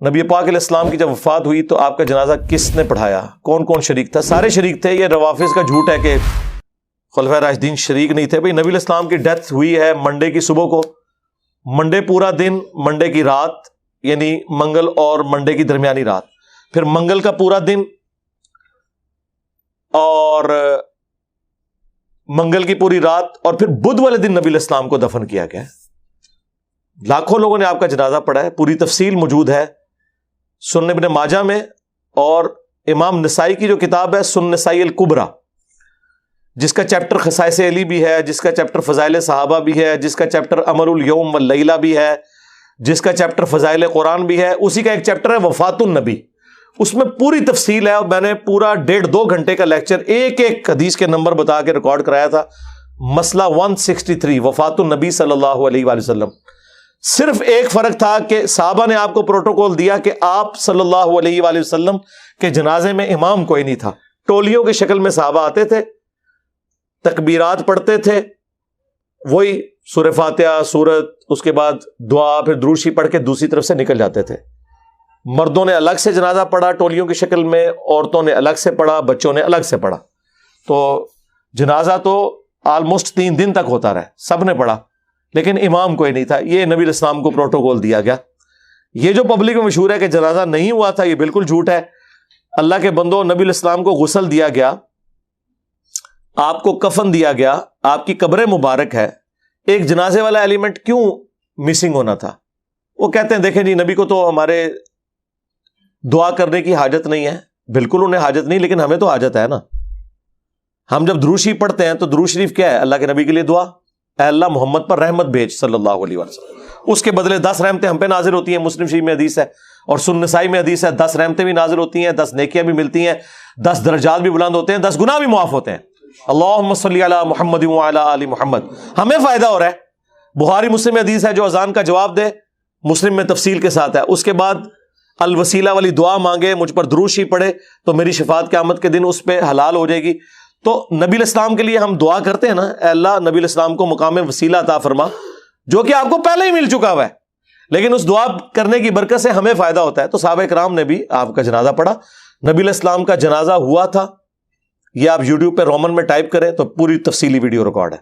نبی پاک علیہ السلام کی جب وفات ہوئی تو آپ کا جنازہ کس نے پڑھایا؟ کون کون شریک تھا؟ سارے شریک تھے. یہ روافظ کا جھوٹ ہے کہ خلفائے راشدین شریک نہیں تھے. بھئی نبی علیہ السلام کی ڈیتھ ہوئی ہے منڈے کی صبح کو. منڈے پورا دن، منڈے کی رات، یعنی منگل اور منڈے کی درمیانی رات، پھر منگل کا پورا دن اور منگل کی پوری رات، اور پھر بدھ والے دن نبی علیہ السلام کو دفن کیا گیا. لاکھوں لوگوں نے آپ کا جنازہ پڑھا ہے. پوری تفصیل موجود ہے سنن ابن ماجہ میں، اور امام نسائی کی جو کتاب ہے سنن نسائی الکبریٰ، جس کا چیپٹر خصائص علی بھی ہے، جس کا چیپٹر فضائل صحابہ بھی ہے، جس کا چیپٹر امر الیوم واللیلہ بھی ہے، جس کا چیپٹر فضائل قرآن بھی ہے، اسی کا ایک چیپٹر ہے وفات النبی. اس میں پوری تفصیل ہے، اور میں نے پورا 1.5-2 گھنٹے کا لیکچر ایک ایک حدیث کے نمبر بتا کے ریکارڈ کرایا تھا. مسئلہ 163 وفات النبی صلی اللہ علیہ وآلہ وسلم. صرف ایک فرق تھا کہ صحابہ نے آپ کو پروٹوکول دیا کہ آپ صلی اللہ علیہ وآلہ وسلم کے جنازے میں امام کوئی نہیں تھا. ٹولیوں کی شکل میں صحابہ آتے تھے، تکبیرات پڑھتے تھے، وہی سورہ فاتحہ، سورت، اس کے بعد دعا، پھر درود شریف پڑھ کے دوسری طرف سے نکل جاتے تھے. مردوں نے الگ سے جنازہ پڑھا ٹولیوں کی شکل میں، عورتوں نے الگ سے پڑھا، بچوں نے الگ سے پڑھا. تو جنازہ تو آلموسٹ 3 دن تک ہوتا رہا، سب نے پڑھا، لیکن امام کوئی نہیں تھا. یہ نبی علیہ السلام کو پروٹوکول دیا گیا. یہ جو پبلک میں مشہور ہے کہ جنازہ نہیں ہوا تھا، یہ بالکل جھوٹ ہے. اللہ کے بندو، نبی علیہ السلام کو غسل دیا گیا، آپ کو کفن دیا گیا، آپ کی قبر مبارک ہے. ایک جنازے والا ایلیمنٹ کیوں مسنگ ہونا تھا؟ وہ کہتے ہیں دیکھیں جی نبی کو تو ہمارے دعا کرنے کی حاجت نہیں ہے. بالکل انہیں حاجت نہیں، لیکن ہمیں تو حاجت ہے نا. ہم جب درود شریف پڑھتے ہیں تو درود شریف کیا ہے؟ اللہ کے نبی کے لیے دعا، اے اللہ محمد پر رحمت بھیج صلی اللہ علیہ وسلم. اس کے بدلے 10 رحمتیں ہم پہ نازل ہوتی ہیں. مسلم شریف میں حدیث ہے اور سنن نسائی میں حدیث ہے، 10 رحمتیں بھی نازل ہوتی ہیں، 10 نیکیاں بھی ملتی ہیں، 10 درجات بھی بلند ہوتے ہیں، 10 گناہ بھی معاف ہوتے ہیں. اللہم صلی علی محمد وعلی آل محمد. ہمیں فائدہ ہو رہا ہے. بخاری مسلم میں حدیث ہے جو اذان کا جواب دے، مسلم میں تفصیل کے ساتھ ہے. اس کے بعد الوسیلہ والی دعا مانگے، مجھ پر درود شریف پڑھے تو میری شفاعت قیامت کے دن اس پہ حلال ہو جائے گی. تو نبی علیہ السلام کے لیے ہم دعا کرتے ہیں نا، اے اللہ نبی علیہ السلام کو مقام وسیلہ عطا فرما، جو کہ آپ کو پہلے ہی مل چکا ہوا ہے، لیکن اس دعا کرنے کی برکت سے ہمیں فائدہ ہوتا ہے. تو صحابہ کرام نے بھی آپ کا جنازہ پڑھا. نبی علیہ السلام کا جنازہ ہوا تھا. یہ آپ یوٹیوب پہ رومن میں ٹائپ کریں تو پوری تفصیلی ویڈیو ریکارڈ ہے.